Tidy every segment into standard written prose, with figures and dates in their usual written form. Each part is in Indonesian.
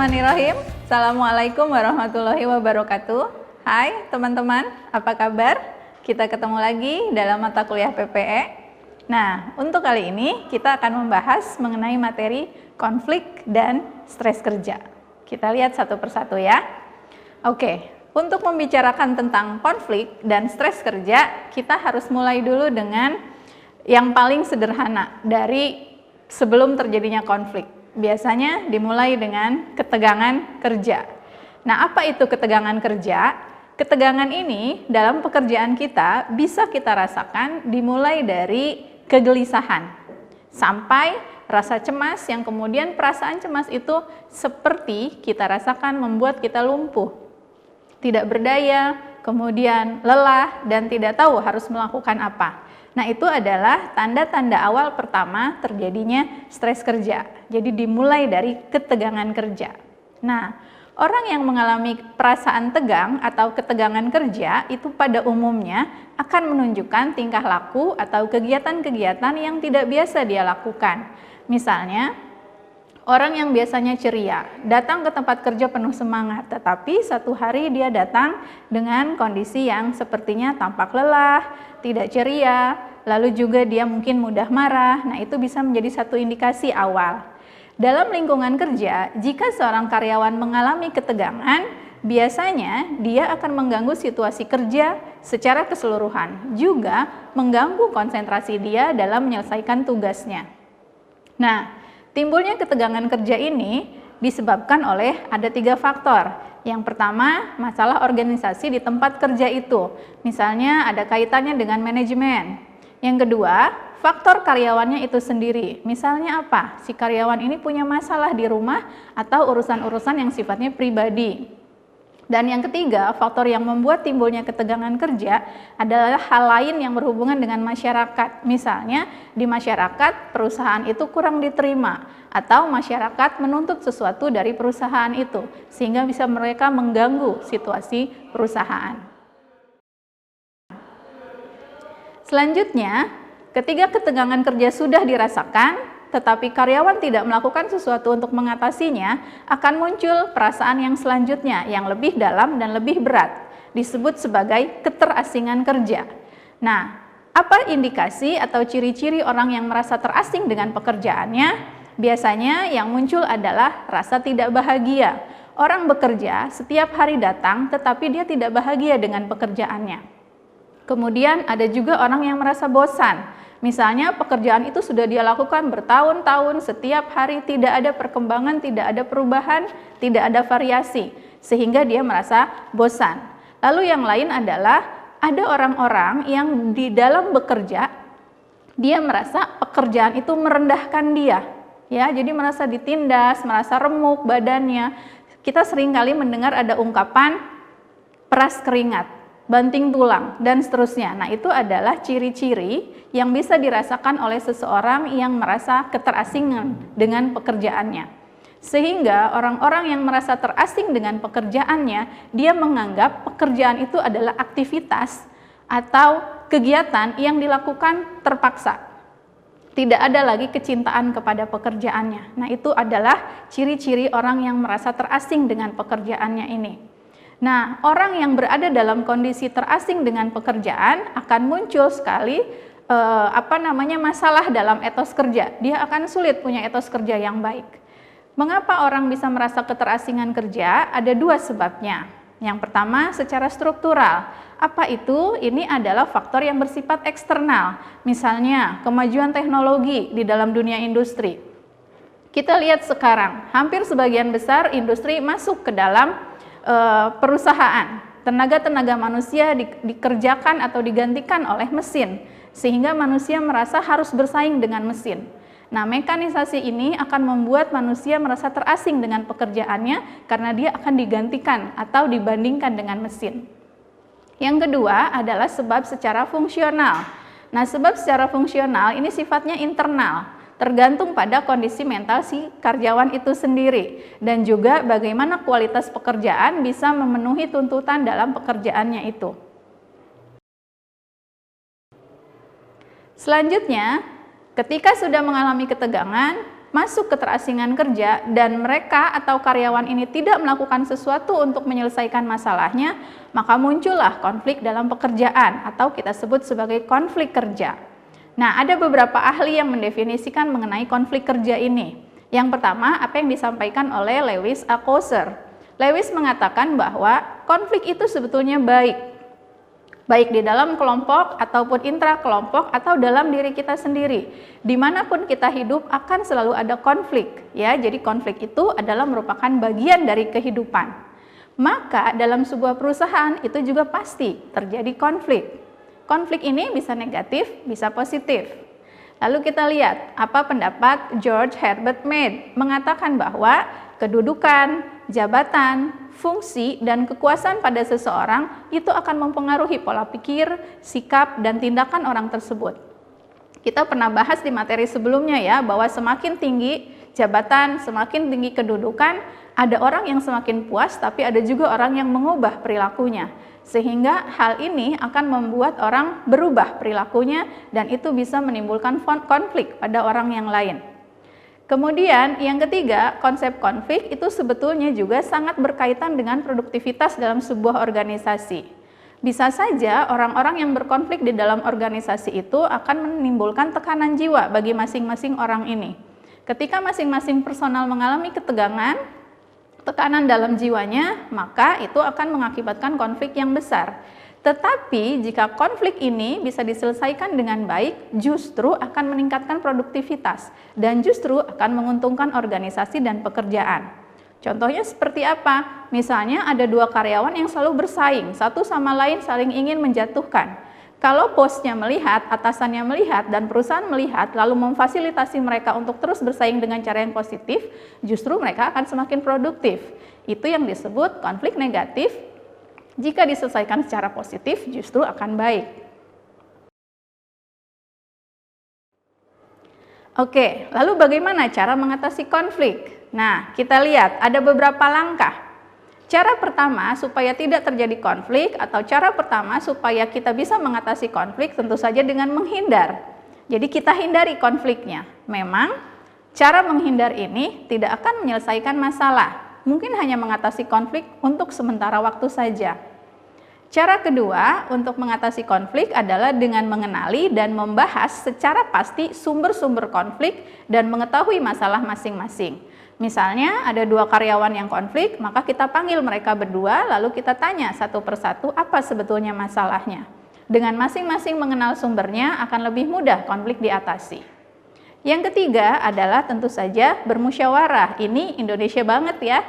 Bismillahirrahmanirrahim. Assalamualaikum warahmatullahi wabarakatuh. Hai teman-teman, apa kabar? Kita ketemu lagi dalam mata kuliah PPE. Nah, untuk kali ini kita akan membahas mengenai materi konflik dan stres kerja. Kita lihat satu persatu ya. Oke, untuk membicarakan tentang konflik dan stres kerja, kita harus mulai dulu dengan yang paling sederhana dari sebelum terjadinya konflik. Biasanya dimulai dengan ketegangan kerja. Nah, apa itu ketegangan kerja? Ketegangan ini dalam pekerjaan kita bisa kita rasakan dimulai dari kegelisahan sampai rasa cemas, yang kemudian perasaan cemas itu seperti kita rasakan membuat kita lumpuh, tidak berdaya, kemudian lelah dan tidak tahu harus melakukan apa. Nah, itu adalah tanda-tanda awal pertama terjadinya stres kerja. Jadi dimulai dari ketegangan kerja. Nah, orang yang mengalami perasaan tegang atau ketegangan kerja itu pada umumnya akan menunjukkan tingkah laku atau kegiatan-kegiatan yang tidak biasa dia lakukan. Misalnya, orang yang biasanya ceria, datang ke tempat kerja penuh semangat, tetapi satu hari dia datang dengan kondisi yang sepertinya tampak lelah, tidak ceria, lalu juga dia mungkin mudah marah. Nah, itu bisa menjadi satu indikasi awal. Dalam lingkungan kerja, jika seorang karyawan mengalami ketegangan, biasanya dia akan mengganggu situasi kerja secara keseluruhan, juga mengganggu konsentrasi dia dalam menyelesaikan tugasnya. Nah, timbulnya ketegangan kerja ini disebabkan oleh ada 3 faktor. Yang pertama, masalah organisasi di tempat kerja itu. Misalnya ada kaitannya dengan manajemen. Yang kedua, faktor karyawannya itu sendiri. Misalnya apa? Si karyawan ini punya masalah di rumah atau urusan-urusan yang sifatnya pribadi. Dan yang ketiga, faktor yang membuat timbulnya ketegangan kerja adalah hal lain yang berhubungan dengan masyarakat. Misalnya, di masyarakat perusahaan itu kurang diterima atau masyarakat menuntut sesuatu dari perusahaan itu sehingga bisa mereka mengganggu situasi perusahaan. Selanjutnya, ketika ketegangan kerja sudah dirasakan tetapi karyawan tidak melakukan sesuatu untuk mengatasinya, akan muncul perasaan yang selanjutnya yang lebih dalam dan lebih berat, disebut sebagai keterasingan kerja. Nah, apa indikasi atau ciri-ciri orang yang merasa terasing dengan pekerjaannya? Biasanya yang muncul adalah rasa tidak bahagia. Orang bekerja setiap hari datang tetapi dia tidak bahagia dengan pekerjaannya. Kemudian ada juga orang yang merasa bosan. Misalnya pekerjaan itu sudah dia lakukan bertahun-tahun, setiap hari tidak ada perkembangan, tidak ada perubahan, tidak ada variasi, sehingga dia merasa bosan. Lalu yang lain adalah ada orang-orang yang di dalam bekerja, dia merasa pekerjaan itu merendahkan dia, ya, jadi merasa ditindas, merasa remuk badannya. Kita seringkali mendengar ada ungkapan peras keringat, banting tulang, dan seterusnya. Nah, itu adalah ciri-ciri yang bisa dirasakan oleh seseorang yang merasa keterasingan dengan pekerjaannya. Sehingga orang-orang yang merasa terasing dengan pekerjaannya, dia menganggap pekerjaan itu adalah aktivitas atau kegiatan yang dilakukan terpaksa. Tidak ada lagi kecintaan kepada pekerjaannya. Nah, itu adalah ciri-ciri orang yang merasa terasing dengan pekerjaannya ini. Nah, orang yang berada dalam kondisi terasing dengan pekerjaan akan muncul sekali masalah dalam etos kerja. Dia akan sulit punya etos kerja yang baik. Mengapa orang bisa merasa keterasingan kerja? Ada 2 sebabnya. Yang pertama, secara struktural. Apa itu? Ini adalah faktor yang bersifat eksternal. Misalnya, kemajuan teknologi di dalam dunia industri. Kita lihat sekarang, hampir sebagian besar industri masuk ke dalam perusahaan. Tenaga-tenaga manusia dikerjakan atau digantikan oleh mesin, sehingga manusia merasa harus bersaing dengan mesin. Nah, mekanisasi ini akan membuat manusia merasa terasing dengan pekerjaannya karena dia akan digantikan atau dibandingkan dengan mesin. Yang kedua adalah sebab secara fungsional. Nah, sebab secara fungsional ini sifatnya internal, tergantung pada kondisi mental si karyawan itu sendiri dan juga bagaimana kualitas pekerjaan bisa memenuhi tuntutan dalam pekerjaannya itu. Selanjutnya, ketika sudah mengalami ketegangan, masuk ke terasingan kerja dan mereka atau karyawan ini tidak melakukan sesuatu untuk menyelesaikan masalahnya, maka muncullah konflik dalam pekerjaan atau kita sebut sebagai konflik kerja. Nah, ada beberapa ahli yang mendefinisikan mengenai konflik kerja ini. Yang pertama, apa yang disampaikan oleh Lewis A. Coser. Lewis mengatakan bahwa konflik itu sebetulnya baik di dalam kelompok ataupun intra kelompok atau dalam diri kita sendiri. Dimanapun kita hidup akan selalu ada konflik, ya. Jadi konflik itu adalah merupakan bagian dari kehidupan. Maka dalam sebuah perusahaan itu juga pasti terjadi konflik. Konflik ini bisa negatif, bisa positif. Lalu kita lihat apa pendapat George Herbert Mead mengatakan bahwa kedudukan, jabatan, fungsi, dan kekuasaan pada seseorang itu akan mempengaruhi pola pikir, sikap, dan tindakan orang tersebut. Kita pernah bahas di materi sebelumnya ya, bahwa semakin tinggi jabatan, semakin tinggi kedudukan, ada orang yang semakin puas, tapi ada juga orang yang mengubah perilakunya. Sehingga hal ini akan membuat orang berubah perilakunya dan itu bisa menimbulkan konflik pada orang yang lain. Kemudian yang ketiga, konsep konflik itu sebetulnya juga sangat berkaitan dengan produktivitas dalam sebuah organisasi. Bisa saja orang-orang yang berkonflik di dalam organisasi itu akan menimbulkan tekanan jiwa bagi masing-masing orang ini. Ketika masing-masing personal mengalami ketegangan, tekanan dalam jiwanya, maka itu akan mengakibatkan konflik yang besar. Tetapi jika konflik ini bisa diselesaikan dengan baik, justru akan meningkatkan produktivitas dan justru akan menguntungkan organisasi dan pekerjaan. Contohnya seperti apa? Misalnya ada dua karyawan yang selalu bersaing, satu sama lain saling ingin menjatuhkan. Kalau bosnya melihat, atasannya melihat, dan perusahaan melihat, lalu memfasilitasi mereka untuk terus bersaing dengan cara yang positif, justru mereka akan semakin produktif. Itu yang disebut konflik negatif. Jika diselesaikan secara positif, justru akan baik. Oke, lalu bagaimana cara mengatasi konflik? Nah, kita lihat ada beberapa langkah. Cara pertama supaya tidak terjadi konflik atau cara pertama supaya kita bisa mengatasi konflik tentu saja dengan menghindar. Jadi kita hindari konfliknya. Memang cara menghindar ini tidak akan menyelesaikan masalah. Mungkin hanya mengatasi konflik untuk sementara waktu saja. Cara kedua untuk mengatasi konflik adalah dengan mengenali dan membahas secara pasti sumber-sumber konflik dan mengetahui masalah masing-masing. Misalnya ada dua karyawan yang konflik, maka kita panggil mereka berdua lalu kita tanya satu persatu apa sebetulnya masalahnya. Dengan masing-masing mengenal sumbernya akan lebih mudah konflik diatasi. Yang ketiga adalah tentu saja bermusyawarah. Ini Indonesia banget ya.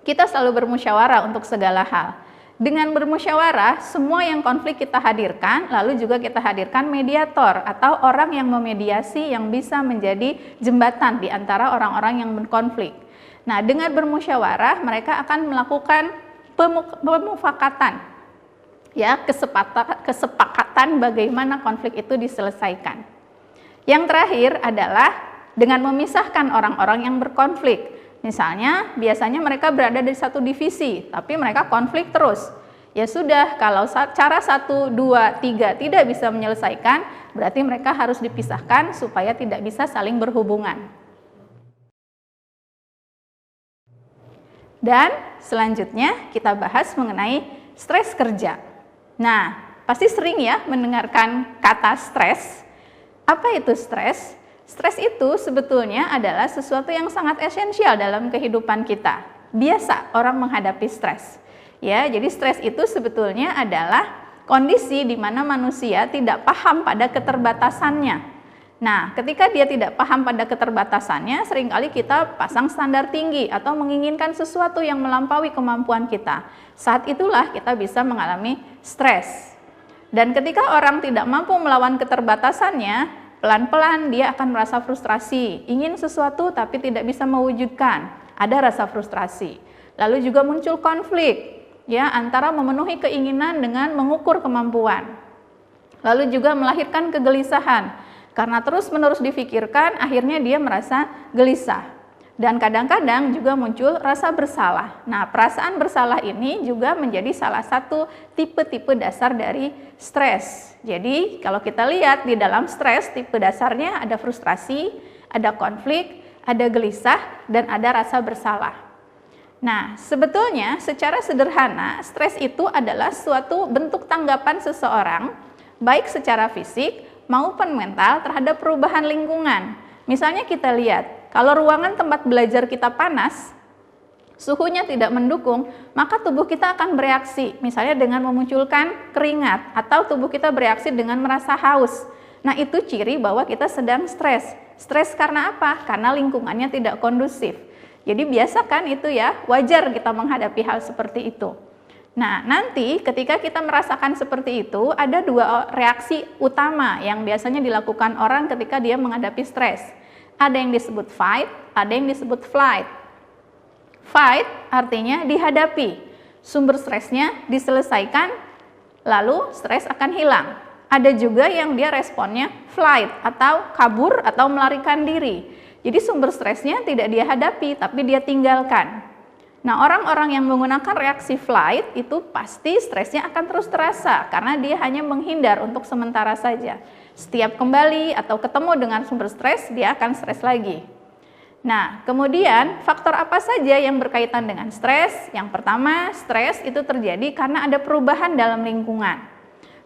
Kita selalu bermusyawarah untuk segala hal. Dengan bermusyawarah, semua yang konflik kita hadirkan, lalu juga kita hadirkan mediator atau orang yang memediasi yang bisa menjadi jembatan di antara orang-orang yang berkonflik. Nah, dengan bermusyawarah, mereka akan melakukan pemufakatan, ya, kesepakatan bagaimana konflik itu diselesaikan. Yang terakhir adalah dengan memisahkan orang-orang yang berkonflik. Misalnya, biasanya mereka berada di satu divisi, tapi mereka konflik terus. Ya sudah, kalau cara 1, 2, 3 tidak bisa menyelesaikan, berarti mereka harus dipisahkan supaya tidak bisa saling berhubungan. Dan selanjutnya kita bahas mengenai stres kerja. Nah, pasti sering ya mendengarkan kata stres. Apa itu stres? Stres itu sebetulnya adalah sesuatu yang sangat esensial dalam kehidupan kita. Biasa orang menghadapi stres. Ya, jadi stres itu sebetulnya adalah kondisi di mana manusia tidak paham pada keterbatasannya. Nah, ketika dia tidak paham pada keterbatasannya, seringkali kita pasang standar tinggi atau menginginkan sesuatu yang melampaui kemampuan kita. Saat itulah kita bisa mengalami stres. Dan ketika orang tidak mampu melawan keterbatasannya, pelan-pelan dia akan merasa frustrasi, ingin sesuatu tapi tidak bisa mewujudkan, ada rasa frustrasi. Lalu juga muncul konflik, ya, antara memenuhi keinginan dengan mengukur kemampuan. Lalu juga melahirkan kegelisahan, karena terus-menerus difikirkan, akhirnya dia merasa gelisah. Dan kadang-kadang juga muncul rasa bersalah. Nah, perasaan bersalah ini juga menjadi salah satu tipe-tipe dasar dari stres. Jadi, kalau kita lihat di dalam stres, tipe dasarnya ada frustrasi, ada konflik, ada gelisah, dan ada rasa bersalah. Nah, sebetulnya secara sederhana, stres itu adalah suatu bentuk tanggapan seseorang, baik secara fisik maupun mental terhadap perubahan lingkungan. Misalnya kita lihat, kalau ruangan tempat belajar kita panas, suhunya tidak mendukung, maka tubuh kita akan bereaksi, misalnya dengan memunculkan keringat, atau tubuh kita bereaksi dengan merasa haus. Nah, itu ciri bahwa kita sedang stres. Stres karena apa? Karena lingkungannya tidak kondusif. Jadi biasakan itu ya, wajar kita menghadapi hal seperti itu. Nah, nanti ketika kita merasakan seperti itu, ada dua reaksi utama yang biasanya dilakukan orang ketika dia menghadapi stres. Ada yang disebut fight, ada yang disebut flight. Fight artinya dihadapi, sumber stresnya diselesaikan, lalu stres akan hilang. Ada juga yang dia responnya flight atau kabur atau melarikan diri. Jadi sumber stresnya tidak dia hadapi, tapi dia tinggalkan. Nah, orang-orang yang menggunakan reaksi flight itu pasti stresnya akan terus terasa karena dia hanya menghindar untuk sementara saja. Setiap kembali atau ketemu dengan sumber stres, dia akan stres lagi. Nah, kemudian faktor apa saja yang berkaitan dengan stres? Yang pertama, stres itu terjadi karena ada perubahan dalam lingkungan.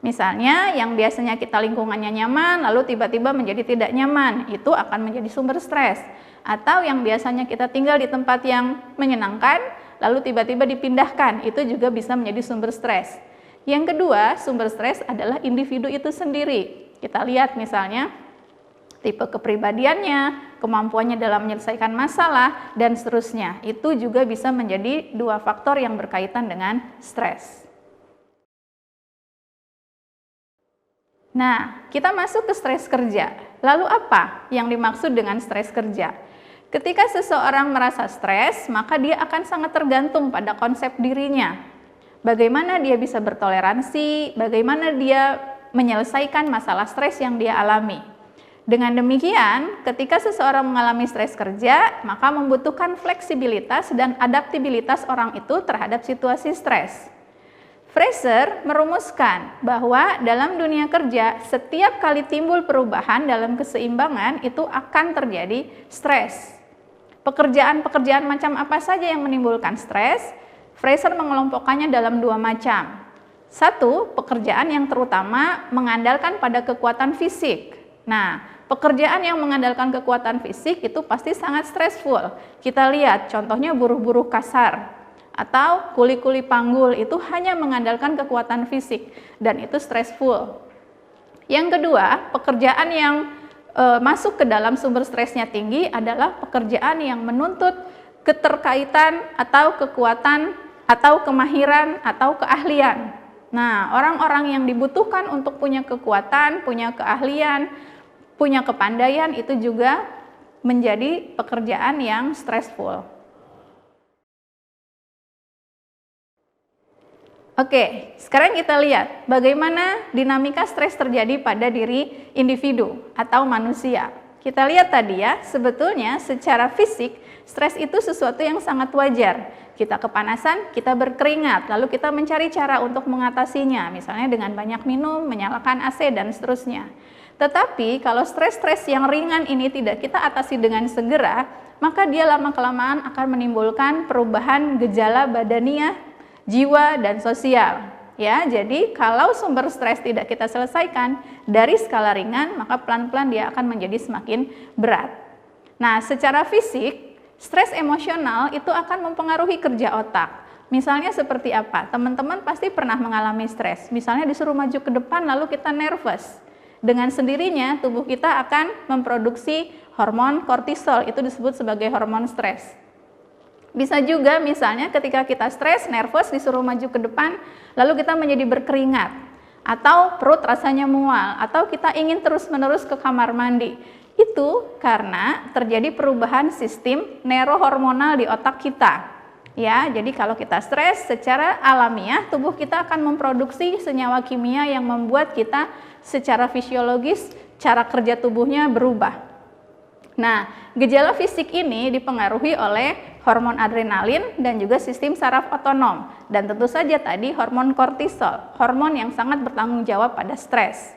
Misalnya, yang biasanya kita lingkungannya nyaman, lalu tiba-tiba menjadi tidak nyaman, itu akan menjadi sumber stres. Atau yang biasanya kita tinggal di tempat yang menyenangkan, lalu tiba-tiba dipindahkan, itu juga bisa menjadi sumber stres. Yang kedua, sumber stres adalah individu itu sendiri. Kita lihat misalnya, tipe kepribadiannya, kemampuannya dalam menyelesaikan masalah, dan seterusnya. Itu juga bisa menjadi dua faktor yang berkaitan dengan stres. Nah, kita masuk ke stres kerja. Lalu apa yang dimaksud dengan stres kerja? Ketika seseorang merasa stres, maka dia akan sangat tergantung pada konsep dirinya. Bagaimana dia bisa bertoleransi, bagaimana dia menyelesaikan masalah stres yang dia alami. Dengan demikian, ketika seseorang mengalami stres kerja, maka membutuhkan fleksibilitas dan adaptabilitas orang itu terhadap situasi stres. Fraser merumuskan bahwa dalam dunia kerja, setiap kali timbul perubahan dalam keseimbangan itu akan terjadi stres. Pekerjaan-pekerjaan macam apa saja yang menimbulkan stres? Fraser mengelompokkannya dalam dua macam. Satu, pekerjaan yang terutama mengandalkan pada kekuatan fisik. Nah, pekerjaan yang mengandalkan kekuatan fisik itu pasti sangat stressful. Kita lihat contohnya buruh-buruh kasar atau kuli-kuli panggul, itu hanya mengandalkan kekuatan fisik dan itu stressful. Yang kedua, pekerjaan yang masuk ke dalam sumber stresnya tinggi adalah pekerjaan yang menuntut keterkaitan atau kekuatan atau kemahiran atau keahlian. Nah, orang-orang yang dibutuhkan untuk punya kekuatan, punya keahlian, punya kepandaian itu juga menjadi pekerjaan yang stressful. Oke, sekarang kita lihat bagaimana dinamika stres terjadi pada diri individu atau manusia. Kita lihat tadi ya, sebetulnya secara fisik stres itu sesuatu yang sangat wajar. Kita kepanasan, kita berkeringat, lalu kita mencari cara untuk mengatasinya, misalnya dengan banyak minum, menyalakan AC, dan seterusnya. Tetapi kalau stres-stres yang ringan ini tidak kita atasi dengan segera, maka dia lama-kelamaan akan menimbulkan perubahan gejala badaniah, jiwa, dan sosial. Ya, jadi kalau sumber stres tidak kita selesaikan dari skala ringan, maka pelan-pelan dia akan menjadi semakin berat. Nah, secara fisik, stres emosional itu akan mempengaruhi kerja otak. Misalnya seperti apa? Teman-teman pasti pernah mengalami stres. Misalnya disuruh maju ke depan lalu kita nervous. Dengan sendirinya tubuh kita akan memproduksi hormon kortisol, itu disebut sebagai hormon stres. Bisa juga misalnya ketika kita stres, nervous, disuruh maju ke depan, lalu kita menjadi berkeringat, atau perut rasanya mual, atau kita ingin terus-menerus ke kamar mandi. Itu karena terjadi perubahan sistem neurohormonal di otak kita. Ya, jadi kalau kita stres, secara alamiah tubuh kita akan memproduksi senyawa kimia yang membuat kita secara fisiologis cara kerja tubuhnya berubah. Nah, gejala fisik ini dipengaruhi oleh hormon adrenalin dan juga sistem saraf otonom. Dan tentu saja tadi hormon kortisol, hormon yang sangat bertanggung jawab pada stres.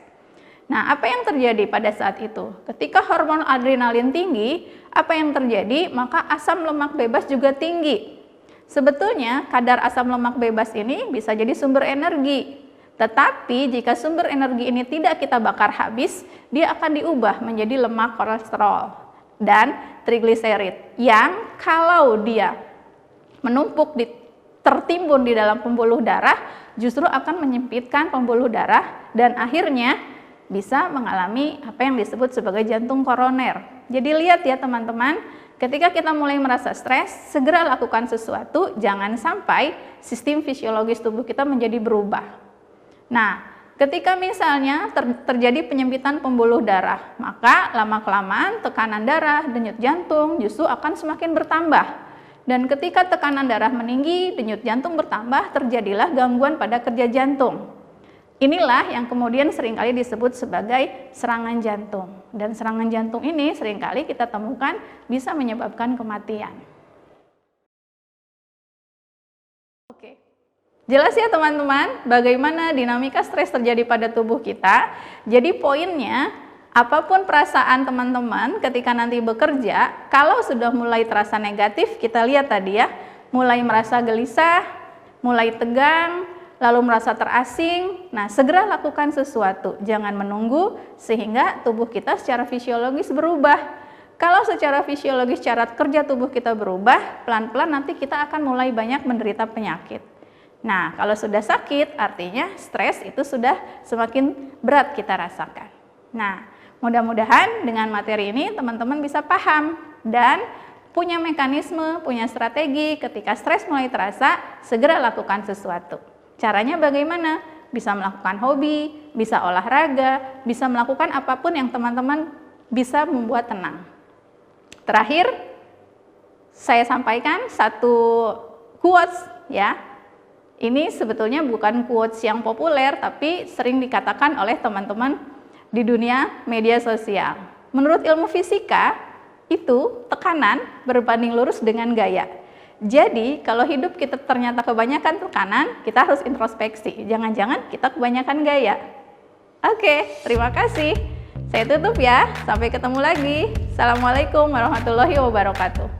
Nah, apa yang terjadi pada saat itu? Ketika hormon adrenalin tinggi, apa yang terjadi? Maka asam lemak bebas juga tinggi. Sebetulnya kadar asam lemak bebas ini bisa jadi sumber energi. Tetapi jika sumber energi ini tidak kita bakar habis, dia akan diubah menjadi lemak kolesterol dan trigliserid yang kalau dia menumpuk tertimbun di dalam pembuluh darah, justru akan menyempitkan pembuluh darah dan akhirnya bisa mengalami apa yang disebut sebagai jantung koroner. Jadi lihat ya teman-teman, ketika kita mulai merasa stres, segera lakukan sesuatu, jangan sampai sistem fisiologis tubuh kita menjadi berubah. Nah, ketika misalnya terjadi penyempitan pembuluh darah, maka lama-kelamaan tekanan darah, denyut jantung justru akan semakin bertambah. Dan ketika tekanan darah meninggi, denyut jantung bertambah, terjadilah gangguan pada kerja jantung. Inilah yang kemudian seringkali disebut sebagai serangan jantung. Dan serangan jantung ini seringkali kita temukan bisa menyebabkan kematian. Oke, jelas ya teman-teman bagaimana dinamika stres terjadi pada tubuh kita. Jadi poinnya, apapun perasaan teman-teman ketika nanti bekerja, kalau sudah mulai terasa negatif, kita lihat tadi ya, mulai merasa gelisah, mulai tegang, lalu merasa terasing, nah segera lakukan sesuatu, jangan menunggu sehingga tubuh kita secara fisiologis berubah. Kalau secara fisiologis cara kerja tubuh kita berubah, pelan-pelan nanti kita akan mulai banyak menderita penyakit. Nah, kalau sudah sakit, artinya stres itu sudah semakin berat kita rasakan. Nah, mudah-mudahan dengan materi ini teman-teman bisa paham dan punya mekanisme, punya strategi ketika stres mulai terasa, segera lakukan sesuatu. Caranya bagaimana? Bisa melakukan hobi, bisa olahraga, bisa melakukan apapun yang teman-teman bisa membuat tenang. Terakhir, saya sampaikan satu quotes ya. Ini sebetulnya bukan quotes yang populer, tapi sering dikatakan oleh teman-teman di dunia media sosial. Menurut ilmu fisika, itu tekanan berbanding lurus dengan gaya. Jadi, kalau hidup kita ternyata kebanyakan tekanan, kita harus introspeksi. Jangan-jangan kita kebanyakan gaya. Oke, terima kasih. Saya tutup ya. Sampai ketemu lagi. Assalamualaikum warahmatullahi wabarakatuh.